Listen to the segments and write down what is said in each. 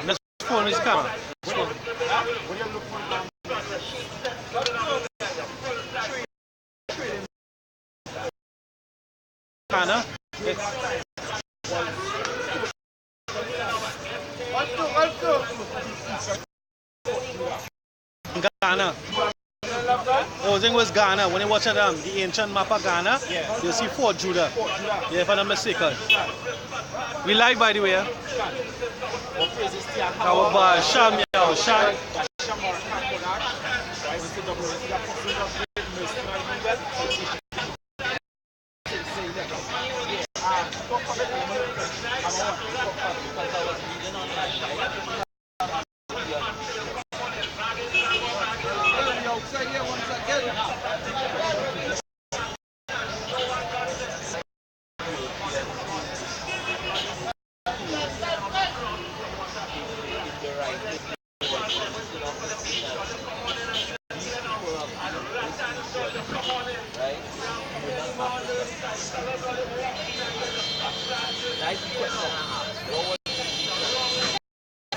This phone is camera. This phone. Ghana. Ghana. Oh, the thing was Ghana. When you watch the ancient map of Ghana, you'll see Fort Judah. Yeah, if I'm not mistaken. We live, by the way. Our Sham, Sham.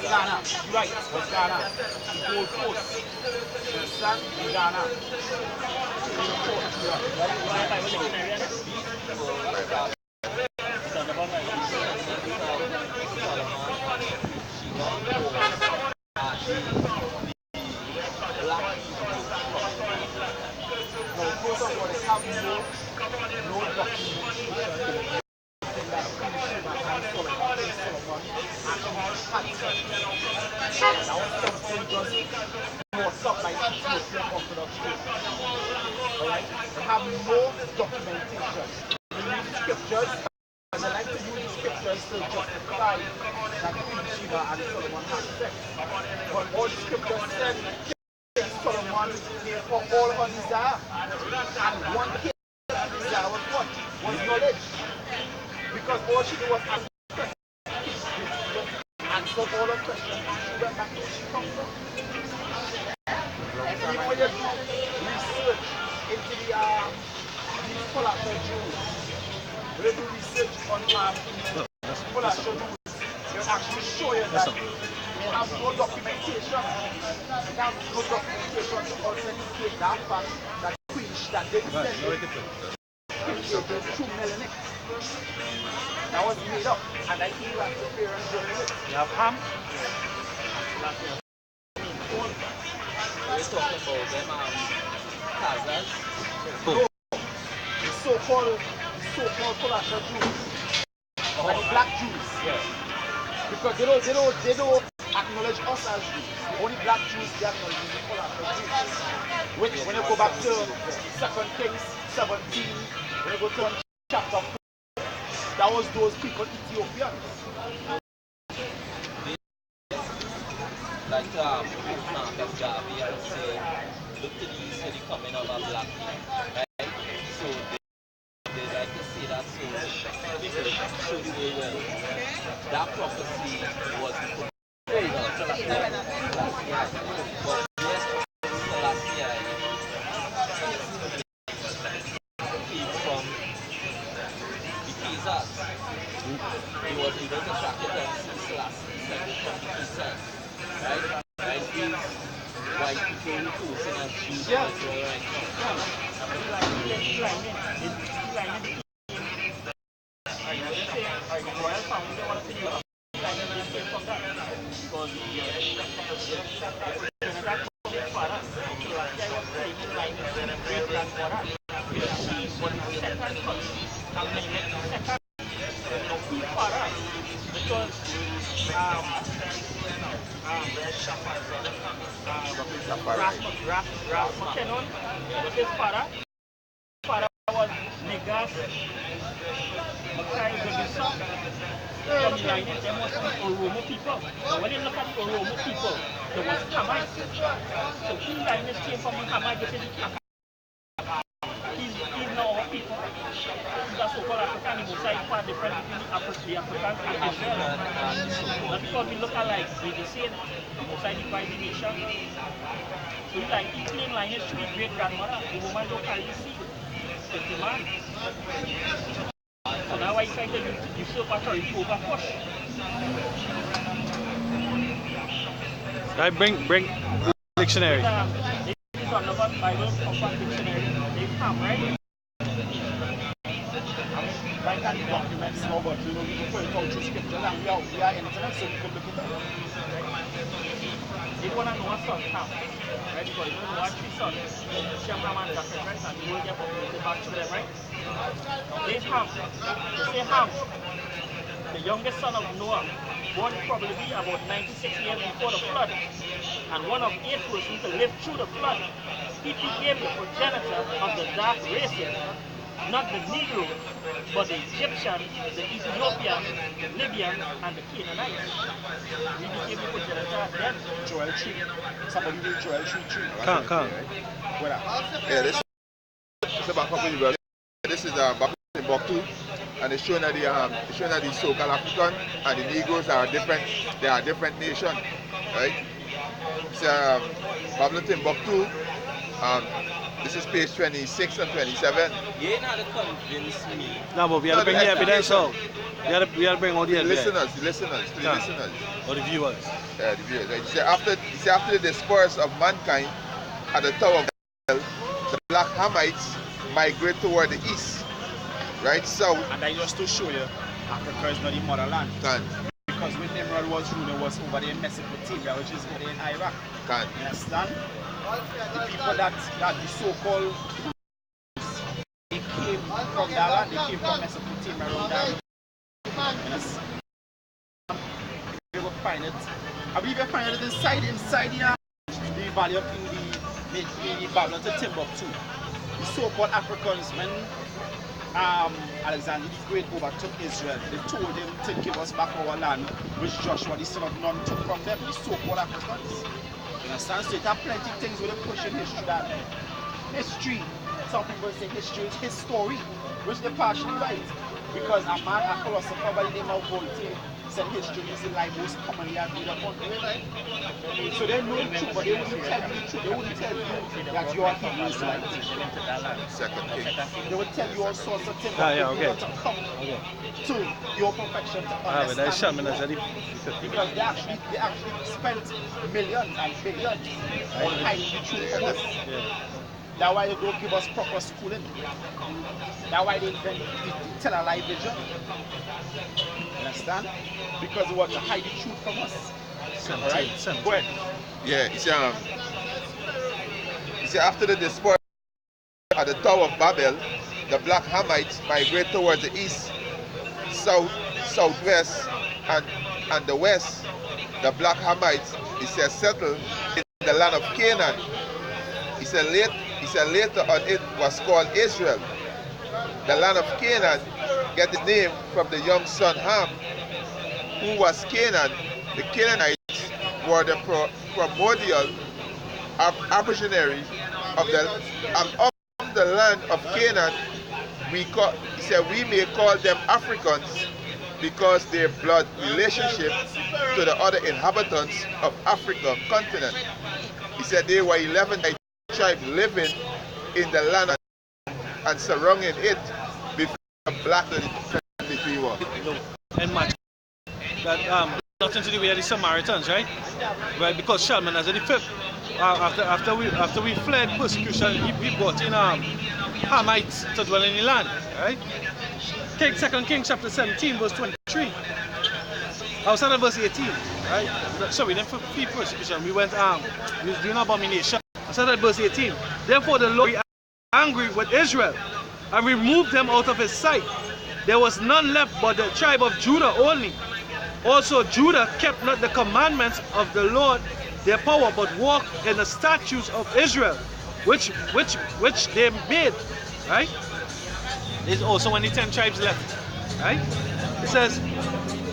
Ghana, right, was Ghana. Gold Coast. The sun in Ghana. They have no documentation. They use scriptures, and they like to use scriptures to justify that Queen Sheba and Solomon had sex. But all the scriptures said King Solomon gave for all her desire. And one king desire was what? Was knowledge. Because all she did was answer all her questions. She went back to where she come from. Even when you do research into the Palacio Jews, when you do research on Palacio Jews, they'll actually show you that they have no documentation. They have no documentation to authenticate that fact that Queen that they descended through Melanic. That was made up, and I think that's the parents doing it. You have ham? We're talking about them Khazars. No, the so-called Palacio Jews, like the black Jews. Yeah. Because they don't acknowledge us as Jews. Only black Jews they acknowledge the Palacio Jews. Which when you go back to 2 Kings 17, when you go to chapter 4, that was those people Ethiopians. Like Marcus Garvey would say, look to these when you come in of a black man, right? So they like to say that so they could show the way well. That prophecy was Selassie. But yes, Selassie came from the Khazars. He was able to track it and see Selassie descended from the Khazars. Right? Right? These white people who sing as Jews right Father was Negas, Makai, Begisa. There was some Oromo people. But when you look at the Oromo people, there was Hamite. So King Linus came from Hamite. He's not our people. He's a so-called African. He was quite different between the Africans and Israel. Not because we look alike, we the same. Outside the white nation. So he like he claimed Linus to his great grandmother. The woman don't carry the seed. 50 man. So now why you trying to usurp authority over push? I bring dictionary. This is another Bible compact dictionary. They come, right? Right on the documents now, but you know, we can point out through scriptures and we are internet, so we can look it up. They want to know what son come, right? Because you know what 3 sons, Shem, Ham, and Japheth, right? And you will get populated back to them, right? They say Ham, the youngest son of Noah, born probably about 96 years before the flood, and one of 8 persons to live through the flood. He became the progenitor of the dark races, not the Negro, but the Egyptian, the Ethiopian, the Libyan, and the Canaanite. He became the progenitor of them. Joel 3. Somebody read Joel 3:3. Can't. What Yeah, this is about Papua New Guinea. This is back in Boktu, and it's showing that the so-called African and the Negroes are different. They are different nations, right? It's Babylon Timbuktu. This is page 26 and 27. You ain't had to convince me. No, but we have to bring the evidence out. We have to bring all the evidence. The listeners. Or the viewers. The viewers. Right? You see, after the disperse of mankind at the Tower of Babel, the Black Hamites migrate toward the east, right? South. And that just to show you, Africa is not the motherland. Because when Nimrod was ruler, was over there in Mesopotamia, which is over there in Iraq. You understand? The people that the so-called they came from that land, they came from Mesopotamia around that. You will find it. I believe you find it inside the valley of the Babylon to Timbuktu. The so-called Africans, when Alexander the Great overtook Israel, they told him to give us back our land, which Joshua the son of Nun took from them, the so-called Africans. You understand? So it have plenty of things with a push in history that history, some people say history is his story, which they're partially right. Because a man, a philosopher by the name of Voltaire, said history is the lie most commonly agreed upon. So they know the truth, but they wouldn't tell you the truth. They wouldn't tell you that your Hebrew is right. Second King. They would tell you all sorts of things Okay. to come to your perfection to understand. Because they actually spent millions and billions on hiding the truth from us. That's why they don't give us proper schooling. That's why they tell a lie vision. Understand? Because they want to hide the truth from us. Alright? Go ahead. Yeah, you see, after the dispersion at the Tower of Babel, the Black Hamites migrate towards the east, south, southwest, and the west. The Black Hamites, he said, settled in the land of Canaan. He said later on it was called Israel. The land of Canaan get its name from the young son Ham, who was Canaan. The Canaanites were the primordial aborigines of the land of Canaan. We may call them Africans because their blood relationship to the other inhabitants of Africa continent. He said they were 11 tribes living in the land and surrounding it before the Black 23 war. And much that nothing to do with the Samaritans, right? Right, because Shalman as the fifth after we fled persecution, we brought in Hamites to dwell in the land, right? Take 2 Kings chapter 17 verse 23. Outside of verse 18, right? So we didn't flee persecution. We went we was doing abomination. Outside of verse 18. Therefore the Lord was angry with Israel and removed them out of his sight. There was none left but the tribe of Judah only. Also Judah kept not the commandments of the Lord their power, but walked in the statutes of Israel, which they made. Right? This is also when the 10 tribes left. Right? It says,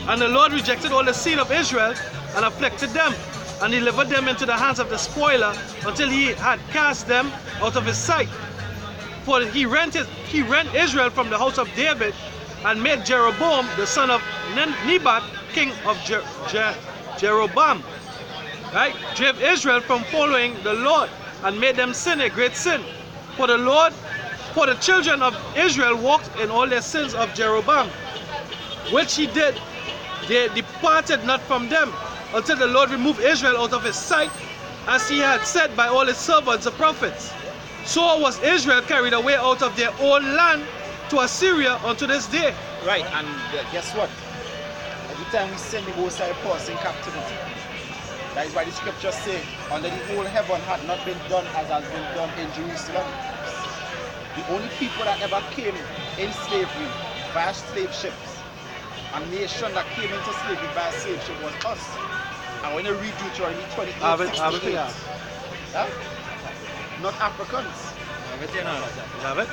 and the Lord rejected all the seed of Israel and afflicted them, and delivered them into the hands of the spoiler until he had cast them out of his sight. For he rent Israel from the house of David and made Jeroboam the son of Nebat king of Jeroboam. Right? Drave Israel from following the Lord and made them sin a great sin. For the Lord For the children of Israel walked in all their sins of Jeroboam, which he did. They departed not from them, until the Lord removed Israel out of his sight, as he had said by all his servants the prophets. So was Israel carried away out of their own land to Assyria unto this day. Right, and guess what? Every time we sin, we go side pass in captivity. That is why the scriptures say, under the whole heaven had not been done as has been done in Jerusalem. The only people that ever came in slavery via slave ships, a nation that came into slavery via slave ship was us. And when you read Deuteronomy 28, not Africans.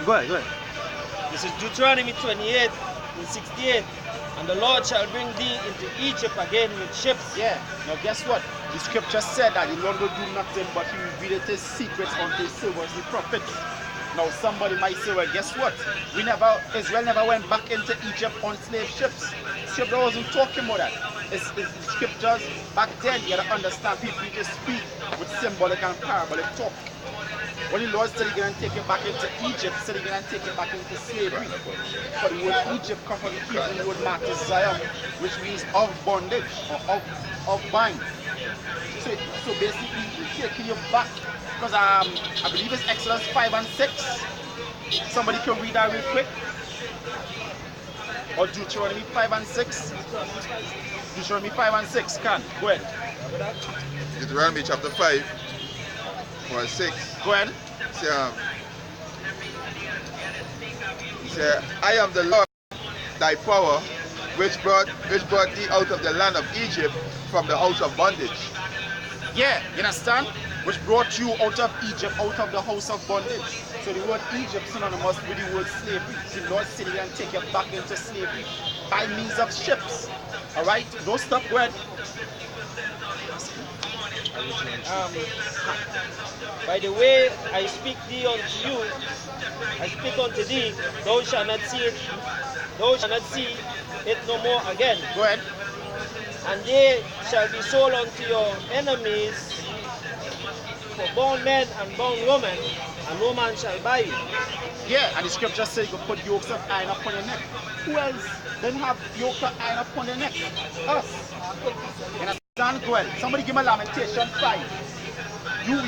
Go ahead. This is Deuteronomy 28 and 68. And the Lord shall bring thee into Egypt again with ships. Yeah. Now guess what? The scripture said that the Lord will do nothing but he revealed his secrets unto his servants, the prophets. Now somebody might say, well, guess what? Israel never went back into Egypt on slave ships. Scripture wasn't talking about that. It's scriptures back then, you gotta understand, people just speak with symbolic and parabolic talk. When the Lord said he's going to take it back into Egypt, he said he's going to take it back into slavery. But the word Egypt comes from the Hebrew word Matizayim, which means of bondage or of bind. So basically, he's taking you back. Because I believe it's Exodus 5 and 6. Somebody can read that real quick. Or Deuteronomy 5 and 6. Deuteronomy 5 and 6, can. Go ahead. Deuteronomy chapter 5, verse 6. Go ahead. He said, I am the Lord thy power, which brought thee out of the land of Egypt from the house of bondage. Yeah, you understand? Which brought you out of Egypt, out of the house of bondage. So the word Egypt synonymous with the word slavery. So the Lord said he's going to take you back into slavery by means of ships. Alright? Don't stop, go ahead. By the way I speak thee unto you, I speak unto thee, thou shalt not see it no more again. Go ahead. And they shall be sold unto your enemies for bound men and bound women, and no man shall buy you. Yeah, and the scripture says you can put yokes of iron upon your neck. Who else doesn't have yoke of iron upon their neck? Us. You understand? Go ahead. Somebody give me Lamentation 5. You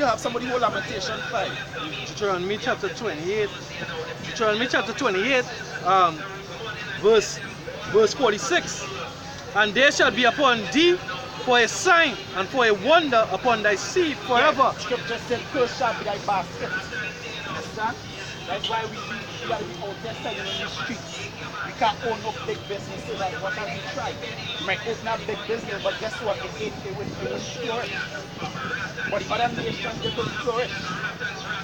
have somebody who Lamentation 5. Deuteronomy chapter 28. Deuteronomy chapter 28, verse 46. And there shall be upon thee for a sign and for a wonder upon thy seed forever. Yeah, scripture said, curse shall be thy basket. Understand? That's why we gotta be out there selling in the streets. We can't own no big business, so that's what we try. You might open a big business, but guess what? It will flourish. But the other nations, they will flourish.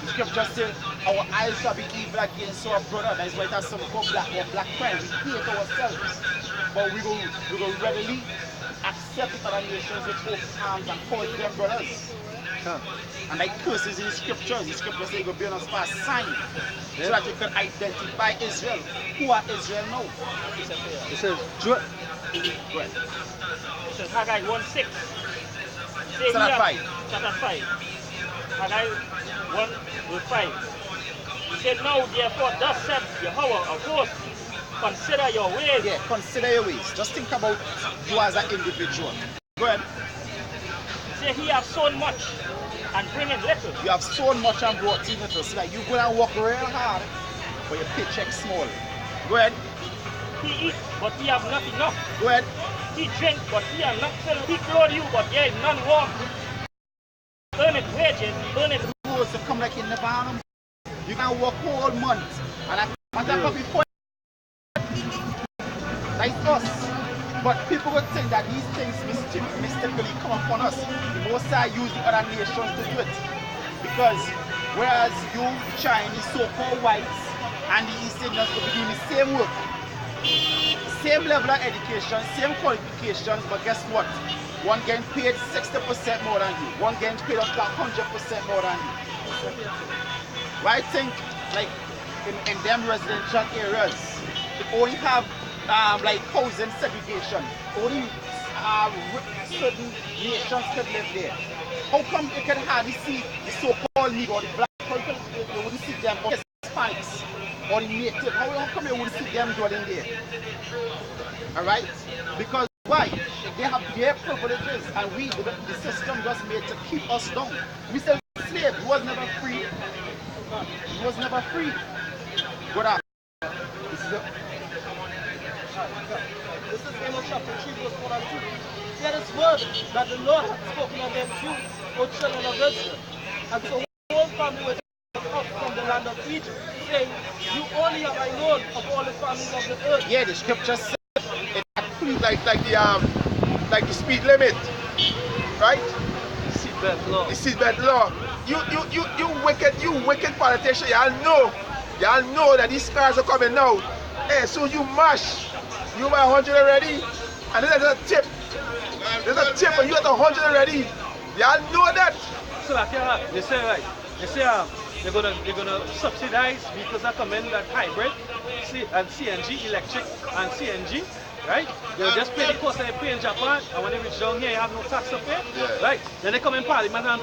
The scripture says, our eyes shall be evil against our brother. That's why it has something called black crime. We hate ourselves. But we will readily accept the other nations with open arms and call them brothers. And like curses in the scriptures say you're going to be on us for a sign. So that you can identify Israel. Who are Israel now? It says, go ahead. It says Haggai 1:6. Chapter 5. Chapter 5. Haggai 1:5. He said, now therefore thus said Yahweh of hosts, consider your ways. Yeah, consider your ways. Just think about you as an individual. Go ahead. Say he has sown much and bringeth little. You have sown much and brought in little. So like you go and work real hard, but your paycheck small. Go ahead. He eat, but he have not enough. Go ahead. He drink, but he have not filled. He clothe you, but there is none warm. Earn it wages, earn it. To come like in the bottom. You can work whole month. And I can before like us. But people would think that these things mystically come upon us. The Most High use the other nations to do it. Because whereas you, Chinese, so-called whites, and the East Indians could be doing the same work. Same level of education, same qualifications, but guess what? One getting paid 60% more than you. One getting paid up to 100% more than you. Right? Think like in them residential areas, they only have like housing segregation. Only certain nations could live there. How come you can hardly see the so-called Negro, the black people, you wouldn't see them, or Hispanic, or the native, how come you would see them dwelling there? Alright? Because why? They have their privileges and we, the system just made to keep us down. We still slave. He was never free. He was never free. Good afternoon. This is Amos chapter 3, verse 1 and 2. There is word that the Lord hath spoken against you, O children of Israel. And so the whole family was up from the land of Egypt, saying, you only have I known of all the families of the earth. Yeah, the scripture says it like the speed limit. Right? Seatbelt law. The seatbelt law. You wicked politician, y'all know that these cars are coming now. Hey, so you mash. You buy 100 already, and then there's a tip. There's a tip, and you at 100 already. Y'all know that. So like they say right. They say they're gonna subsidize vehicles that come in that hybrid, and CNG, electric and CNG. Right? They'll just pay the cost that they pay in Japan, and when they reach down here, you have no tax to pay. Yeah. Right? Then they come in Parliament and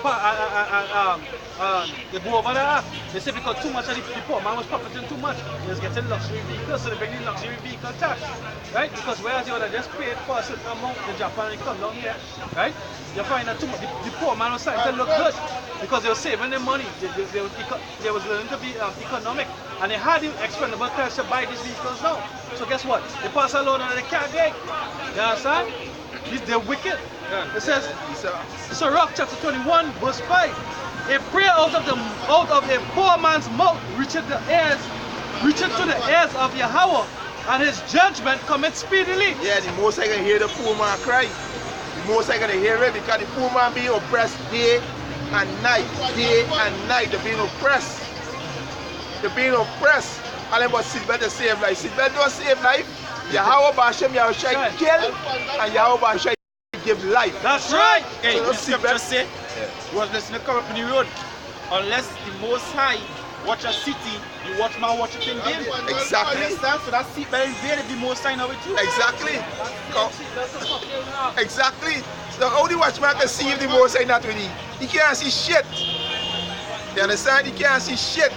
they go over there. They say because too much of the poor man was profiting too much, he was getting luxury vehicles, so they bring the luxury vehicle tax. Right? Because whereas you would have just paid for a certain amount in Japan and come down here, right? You find that too much. The poor man was starting to look good because they were saving their money. They was learning to be economic, and they had the expendable cash to buy these vehicles now. So guess what? They pass a loan and they can't get. You understand? They're wicked. Yeah. It says, Sirach chapter 21, verse 5. A prayer out of a poor man's mouth reacheth to the ears of Yahweh, and his judgment cometh speedily. Yeah, the most I can hear the poor man cry. The most I can hear it because the poor man being oppressed day and night. Day and night, they're being oppressed. They're being oppressed. And then but seatbelt to save life. Seatbelt don't save life. Yahweh Bashem, Yahweh Shai kill, and Yahweh Bashem give life. That's right. Hey, So the scripture say, was listening to come up in the road. Unless the Most High watch a city, the watchman watch it in vain. Exactly. Understand? So that seatbelt in vain if the Most High know it too. Exactly. Exactly. So how the watchman can see if the most is not with him? He can't see shit. You understand? He can't see shit.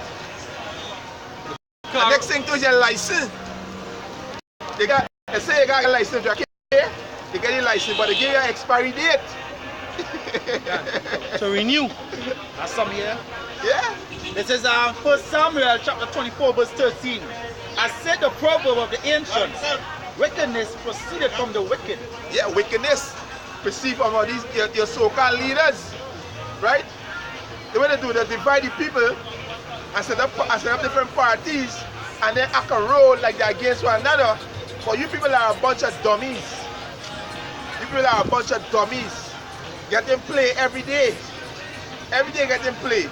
The next thing to is your license. They say you got a license, you get the license, but they give you an expiry date. To renew. That's some here. Yeah. This is 1 Samuel chapter 24 verse 13. I said the proverb of the ancients, wickedness proceeded from the wicked. Yeah, wickedness perceived from all these your so-called leaders, right? The way they do, they divide the people and set up different parties and then act a role like they're against one another. But you people are a bunch of dummies. You people are a bunch of dummies. Get them play every day. Every day get them play.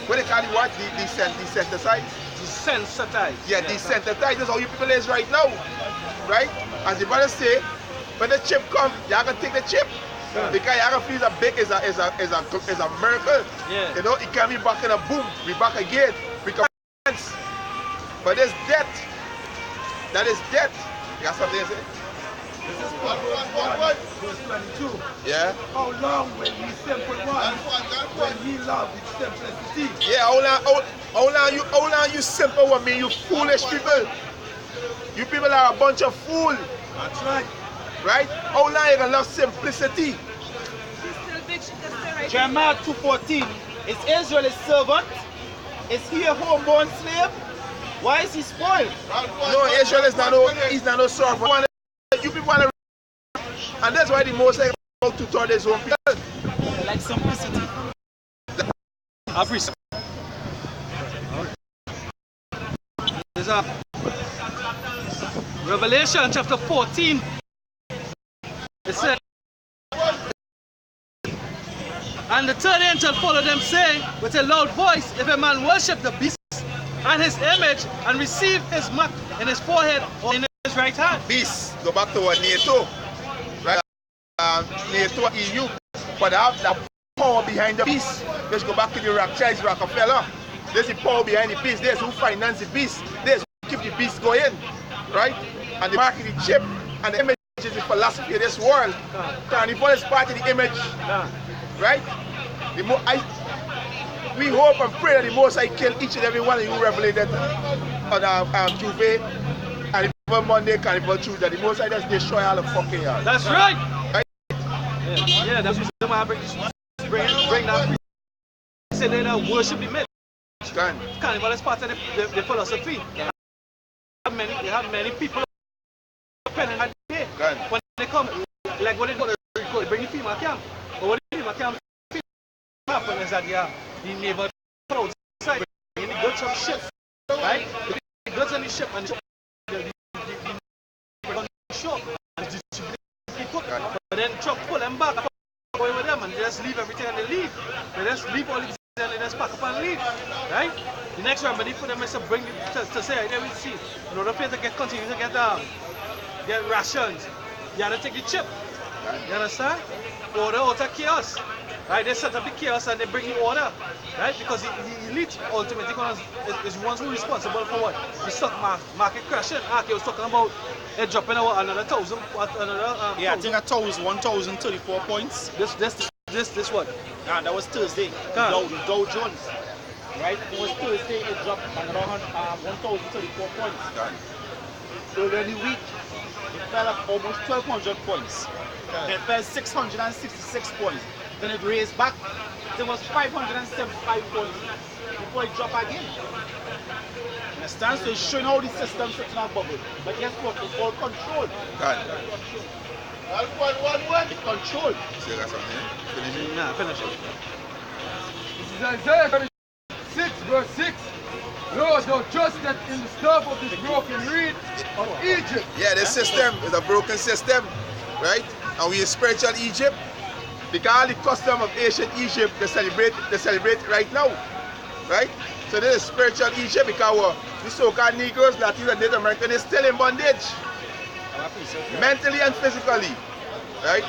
What they call it, what? Desensitized? Desensitized. Yeah, desensitized. That's how you people is right now. Right? As the brother say, when the chip comes, y'all gonna take the chip. Yeah. Because y'all gonna feel that big is a miracle. Yeah. You know, it can be back in a boom, we back again. We can dance. But there's death. That is death. You got something to say? This is Proverbs 1, verse 22. Yeah. How long will ye simple ones when ye love with simplicity? Yeah, hold on, you simple one, me, you foolish people. You people are a bunch of fools. That's right. Right? How long you gonna love simplicity? Jeremiah 2:14. Is Israel his servant? Is he a homeborn slave? Why is he spoiled? No, Israel is not no servant. You people want to, and that's why the most like to toward his own people. They like simplicity. There's a Revelation chapter 14. It said, and the third angel followed them, saying with a loud voice, if a man worship the beast and his image and receive his mark in his forehead or in his right hand. Beast, go back to what NATO, right? NATO, EU, but they have the power behind the beast. Let's go back to the Rockefeller. There's the power behind the beast. There's who finance the beast. There's who keep the beast going, right? And the market, the chip, and the image is the philosophy of this world. Carnival is part of the image, right? We hope and pray that the Most High kill each and every one of you who revelated. Juve, Carnival Monday, Carnival Tuesday. The most I just destroy all the fucking yard. That's right. Yeah, that's why I bring that. Say they don't worship the myth. Carnival is part of the philosophy. You have many people depending on the day. When they come, like when they go to bring the female camp, or what the female camp happen is that the neighbor crowds inside, bringing the goods on ship, right? The goods on the ship and the shop and distribute people. But then truck pull them back, go with them and they just leave everything and they leave. They just leave all the and they just pack up and leave, right? The next remedy for them is to bring to say, they will see, in order for you to continue to get rations, you have to take the chip. You understand? Order out of chaos. Right? They set up the chaos and they bring the order. Right? Because the elite ultimately is ones who are responsible for what? The stock market crashing. I was talking about it dropping another 1,000. Yeah, I think 1,034 points. This what? That was Thursday. Dow Jones. Right? It was Thursday, it dropped another 1,034 points. Earlier in the week, it fell up almost 1,200 points. It fell 666 points. Then it raised back. It was 575 points before it dropped again. Understand? So it's showing how the system sits in a bubble. But guess what? It's all controlled. It's controlled. See that something? Finish it? Nah, finish it. This is Isaiah 6 verse 6. Lord, thou trusted in the stuff of this broken reed of Egypt. Yeah, the system is a broken system, right? And we are spiritual Egypt. Because the custom of ancient Egypt, they celebrate right now, right? So this is spiritual Egypt because the so-called Negroes, Latinos, and Native Americans, they're still in bondage, mentally and physically, right?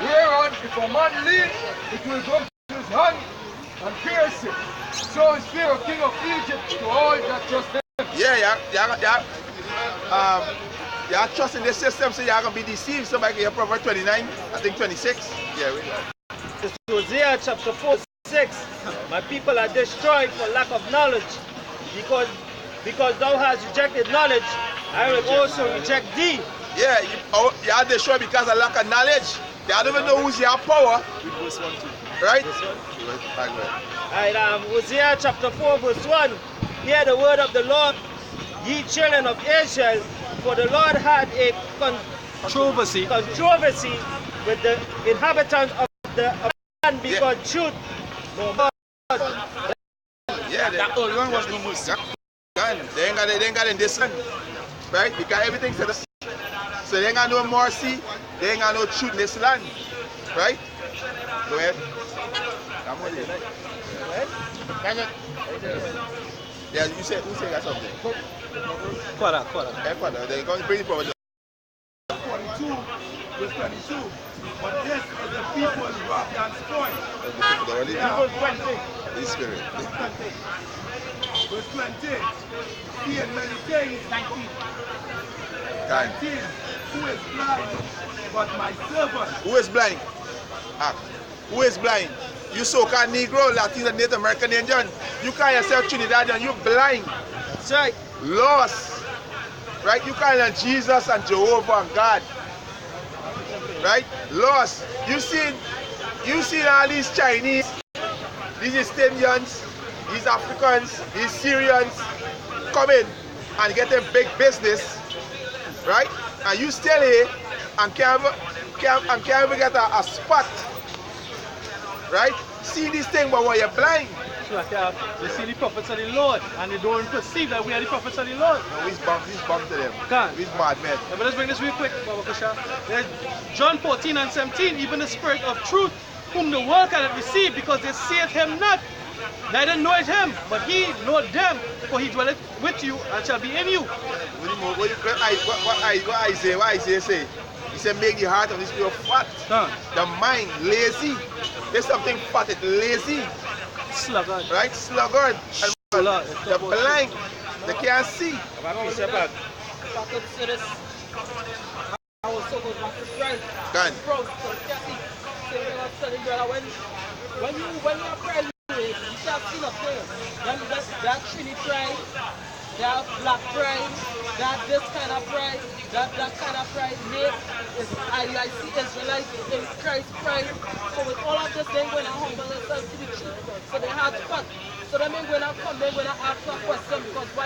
Whereon, if a man lean, it will go to his hand and pierce it. So is Pharaoh, king of Egypt, to all that trust him. Yeah. You are trusting the system, so you are going to be deceived. Somebody get Proverbs 29, I think 26. Yeah, It's Hosea chapter 4, 6. My people are destroyed for lack of knowledge. Because thou hast rejected knowledge, I will also reject thee. Yeah, you are destroyed because of lack of knowledge. They don't even know who's your power. Right? Alright, Hosea chapter 4, verse 1. Hear the word of the Lord, ye children of Israel, for the Lord had a controversy with the inhabitants of the land because truth. Yeah, that old one was no more. They ain't got in this one, right? Because everything's set aside. So they ain't got no mercy, they ain't got no truth in this land, right? Go ahead. I'm with you. Yeah, you said that something. Quarter. They're going to bring it from 42, verse 22. But this is the people robbed and spoiled. The Spirit. Verse 20. See in many things. 19. Who is blind but my servant? Who is blind? Who is blind? You so-called Negro, Latino, Native American, Indian. You call yourself Trinidadian, you blind. That's right. Lost. Right? You call them Jesus and Jehovah and God. Right? Lost. You seen all these Chinese, these East Indians, these Africans, these Syrians come in and get a big business, right? And you still here and can't even get a spot, right? See this thing, but when you're blind. So like, they see the prophets of the Lord and they don't perceive that we are the prophets of the Lord. No, he's bumped to them. Can't. He's mad, man. Yeah, but let's bring this real quick, Baba Kusha. John 14 and 17, even the Spirit of truth, whom the world cannot receive, because they seeth him not. Neither knoweth him, but he knoweth them, for he dwelleth with you and shall be in you. What Isaiah say? He said, make the heart of this people fat. The mind lazy. There's something fat, it's lazy. Sluggard. Right? Sluggard. The blind. They can't see. Gone. When you are praying, you shall see up there. That Trinity pride, they have black pride, they have this kind of pride, they have that kind of pride. Make is IUIC Israelites in Christ pride. So with all of this, they're going to humble themselves to the truth. So they have fun. So they ain't going to come, they're going to ask a question because why